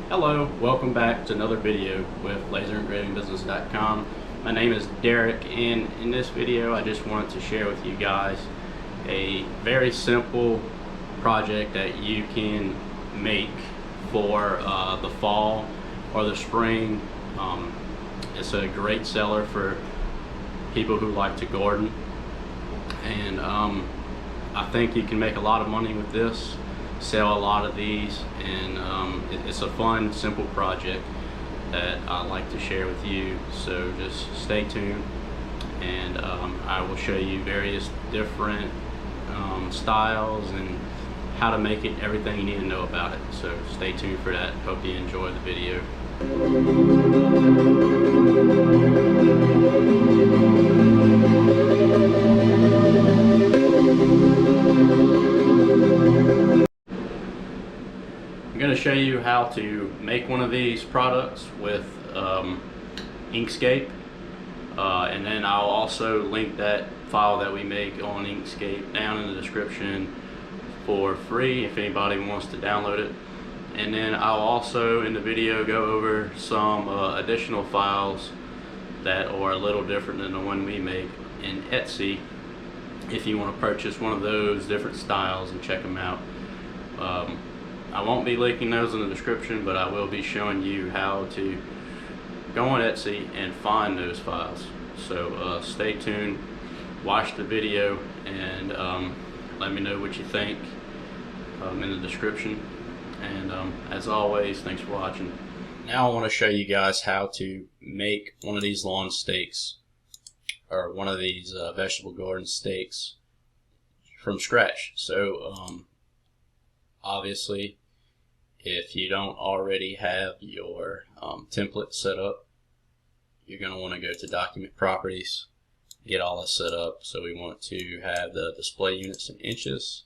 Hello, welcome back to another video with laserengravingbusiness.com. My name is Derek, and in this video I just wanted to share with you guys a very simple project that you can make for the fall or the spring. It's a great seller for people who like to garden, and I think you can make a lot of money with this, sell a lot of these, and it's a fun, simple project that I like to share with you. So just stay tuned, and I will show you various different styles and how to make it, everything you need to know about it. So stay tuned for that. Hope you enjoy the video. I'm going to show you how to make one of these products with Inkscape, and then I'll also link that file that we make on Inkscape down in the description for free if anybody wants to download it. And then I'll also in the video go over some additional files that are a little different than the one we make in Etsy if you want to purchase one of those different styles and check them out. I won't be linking those in the description, but I will be showing you how to go on Etsy and find those files. So stay tuned, watch the video, and let me know what you think in the description. And as always, thanks for watching. Now I want to show you guys how to make one of these lawn stakes, or one of these vegetable garden stakes from scratch. So obviously, if you don't already have your template set up, you're going to want to go to Document Properties, get all this set up. So we want to have the display units in inches,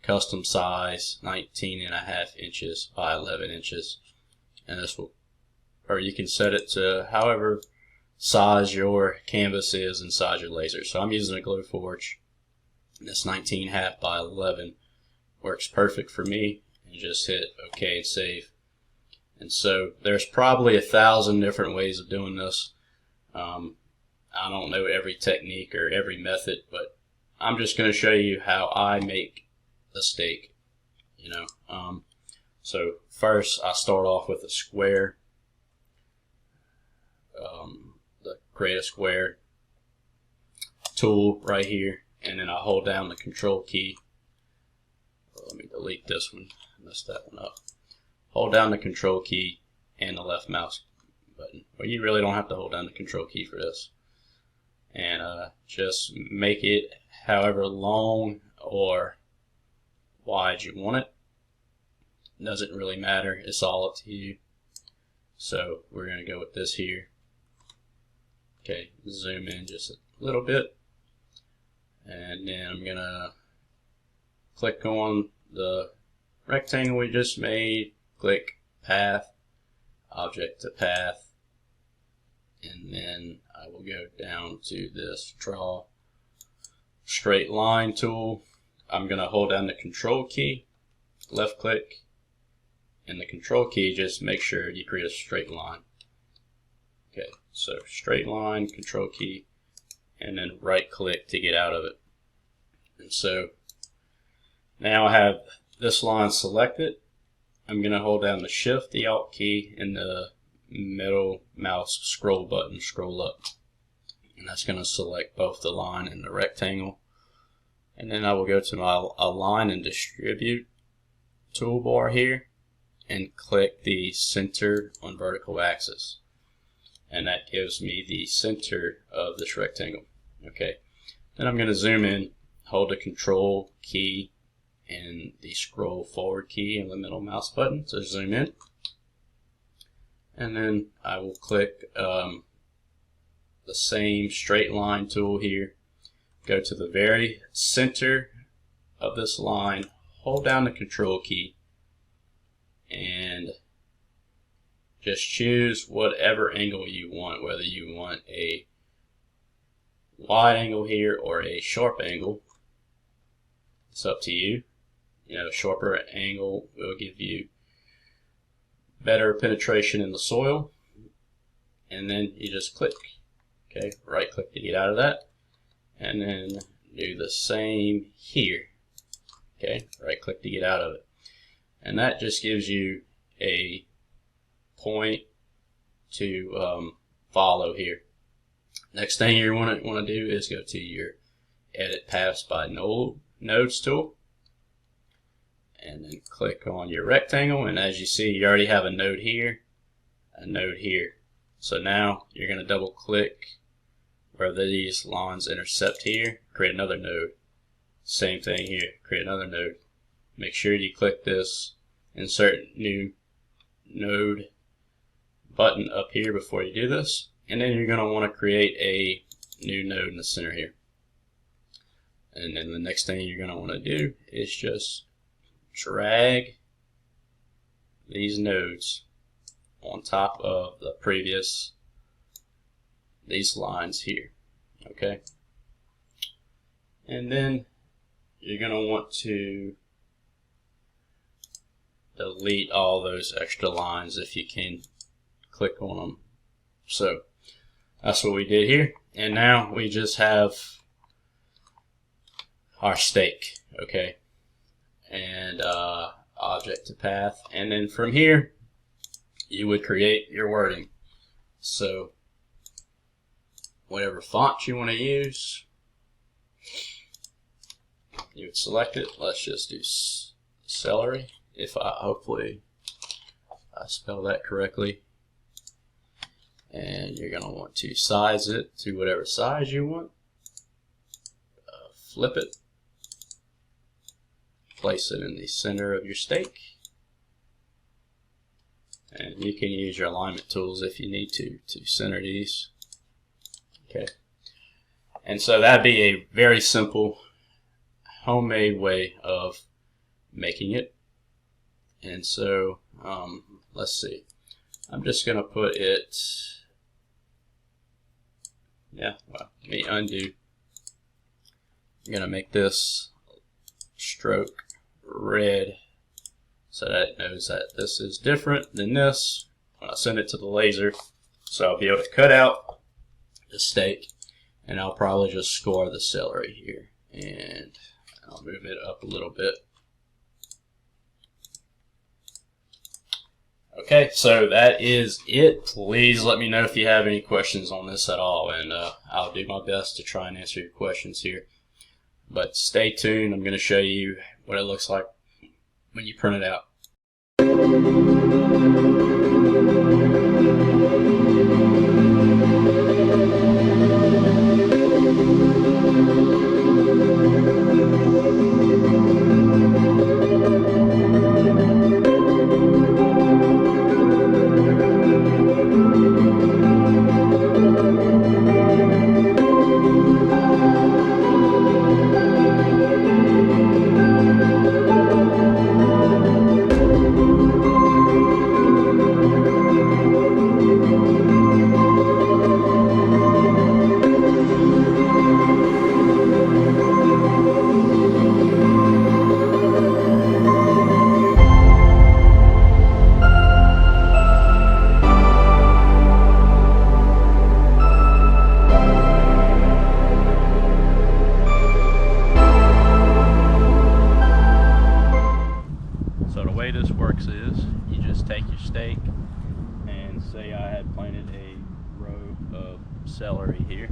custom size 19.5 inches by 11 inches, and this will, or you can set it to however size your canvas is inside your laser. So I'm using a Glowforge, and it's 19.5 by 11. Works perfect for me, and just hit OK and save. And so there's probably 1,000 different ways of doing this. I don't know every technique or every method, but I'm just going to show you how I make the stake. So first I start off with a square, the create a square tool right here, and then I hold down the control key. Let me delete this one, messed that one up. Hold down the control key and the left mouse button. Well, you really don't have to hold down the control key for this. And just make it however long or wide you want it. Doesn't really matter, it's all up to you. So we're going to go with this here. Okay, zoom in just a little bit, and then I'm going to click on the rectangle we just made, click Path, Object to Path, and then I will go down to this Draw Straight Line tool. I'm going to hold down the Control key, left click, and the Control key, just make sure you create a straight line. Okay, so straight line, Control key, and then right click to get out of it. And so now I have this line selected. I'm going to hold down the Shift, the Alt key, and the middle mouse scroll button, scroll up. And that's going to select both the line and the rectangle. And then I will go to my Align and Distribute toolbar here and click the center on vertical axis. And that gives me the center of this rectangle. Okay. Then I'm going to zoom in, hold the Control key and the scroll forward key and the middle mouse button to zoom in. And then I will click the same straight line tool here, go to the very center of this line, hold down the Control key, and just choose whatever angle you want, whether you want a wide angle here or a sharp angle. It's up to you. A sharper angle will give you better penetration in the soil, and then you just click. Okay, right click to get out of that, and then do the same here. Okay, right click to get out of it, and that just gives you a point to follow here. Next thing you want to do is go to your Edit Paths by Nodes tool, and then click on your rectangle, and as you see, you already have a node here, a node here. So now you're going to double click where these lines intersect here, create another node. Same thing here, create another node. Make sure you click this Insert New Node button up here before you do this, and then you're going to want to create a new node in the center here. And then the next thing you're going to want to do is just drag these nodes on top of the previous, these lines here. Okay, and then you're going to want to delete all those extra lines if you can. Click on them. So that's what we did here, and now we just have our stake. Okay, and object to path, and then from here you would create your wording. So whatever font you want to use, you would select it. Let's just do celery, if hopefully I spell that correctly. And you're going to want to size it to whatever size you want. Flip it. Place it in the center of your stake. And you can use your alignment tools if you need to center these. Okay. And so that'd be a very simple homemade way of making it. And so let's see. I'm just going to put it, let me undo. I'm going to make this stroke red so that it knows that this is different than this when I send it to the laser. So I'll be able to cut out the stake, and I'll probably just score the celery here, and I'll move it up a little bit. Okay, so that is it. Please let me know if you have any questions on this at all, and I'll do my best to try and answer your questions here. But stay tuned. I'm going to show you what it looks like when you print it out. Is you just take your stake, and say I had planted a row of celery here,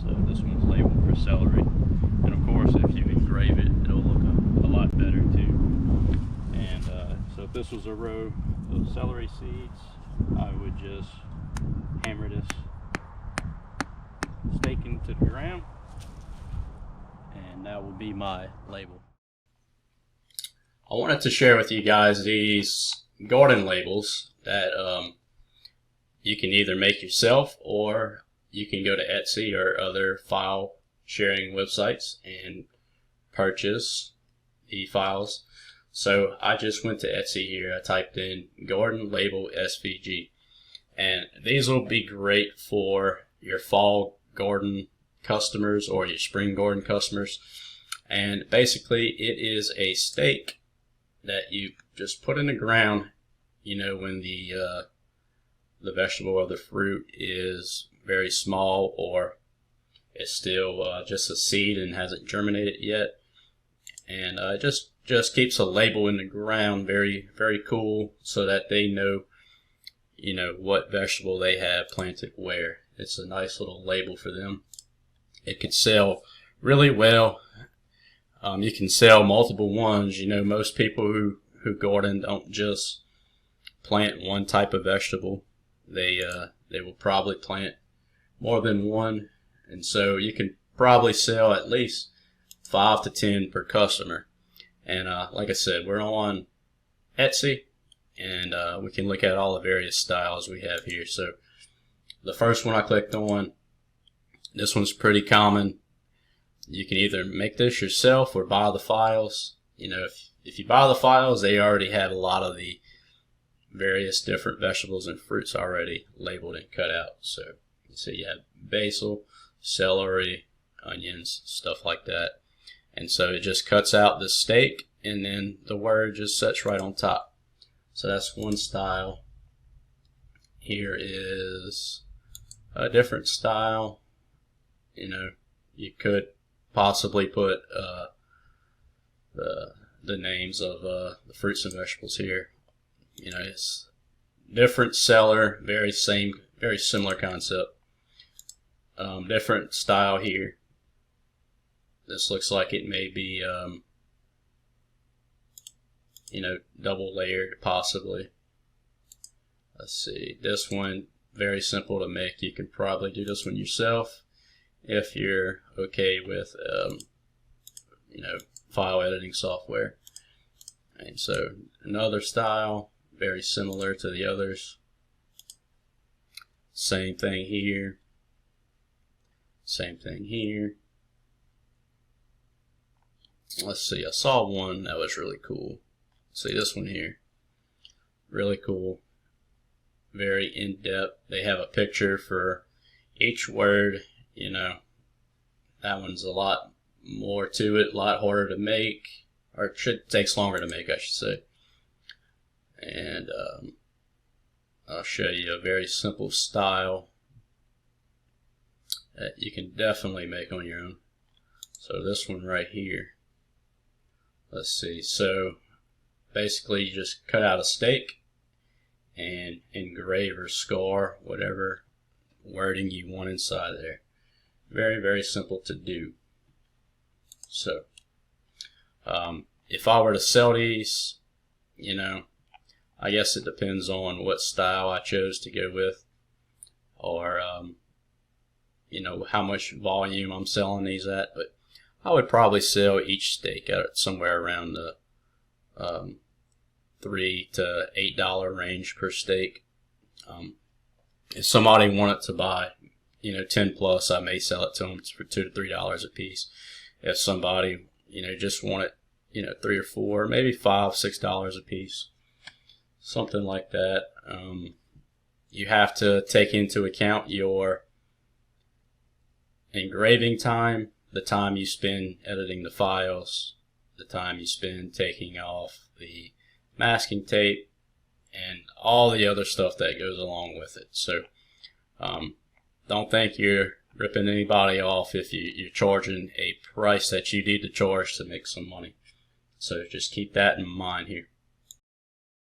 so this one's labeled for celery, and of course if you engrave it, it'll look a lot better too. And so if this was a row of celery seeds, I would just hammer this stake into the ground, and that will be my label. I wanted to share with you guys these garden labels that you can either make yourself, or you can go to Etsy or other file sharing websites and purchase the files. So I just went to Etsy here. I typed in garden label SVG, and these will be great for your fall garden customers or your spring garden customers. And basically it is a stake that you just put in the ground, you know, when the vegetable or the fruit is very small, or it's still just a seed and hasn't germinated yet. And just keeps a label in the ground, very cool, so that they know, you know, what vegetable they have planted where. It's a nice little label for them. It could sell really well. You can sell multiple ones. You know, most people who garden don't just plant one type of vegetable. They will probably plant more than one, and so you can probably sell at least 5 to 10 per customer. And like I said, we're on Etsy, and we can look at all the various styles we have here. So the first one I clicked on, this one's pretty common. You can either make this yourself or buy the files. You know, if you buy the files, they already have a lot of the various different vegetables and fruits already labeled and cut out. So you see you have basil, celery, onions, stuff like that. And so it just cuts out the steak, and then the word just sits right on top. So that's one style. Here is a different style. You know, you could possibly put the names of the fruits and vegetables here. You know, it's different seller, very similar concept. Different style here. This looks like it may be, you know, double layered possibly. Let's see. This one, very simple to make. You can probably do this one yourself if you're okay with, you know, file editing software. And so another style, very similar to the others. Same thing here. Same thing here. Let's see, I saw one that was really cool. See this one here. Really cool. Very in-depth. They have a picture for each word. You know, that one's a lot more to it, a lot harder to make, or it takes longer to make, I should say. And I'll show you a very simple style that you can definitely make on your own. So this one right here. Let's see. So basically you just cut out a steak and engrave or scar whatever wording you want inside there. Very simple to do. So if I were to sell these, you know, I guess it depends on what style I chose to go with, or you know, how much volume I'm selling these at. But I would probably sell each steak at somewhere around the $3 to $8 range per steak. If somebody wanted to buy, you know, 10 plus, I may sell it to them for $2 to $3 a piece. If somebody, you know, just wanted, you know, 3 or 4, maybe $5, $6 a piece, something like that. You have to take into account your engraving time, the time you spend editing the files, the time you spend taking off the masking tape, and all the other stuff that goes along with it. So don't think you're ripping anybody off if you're charging a price that you need to charge to make some money. So just keep that in mind here.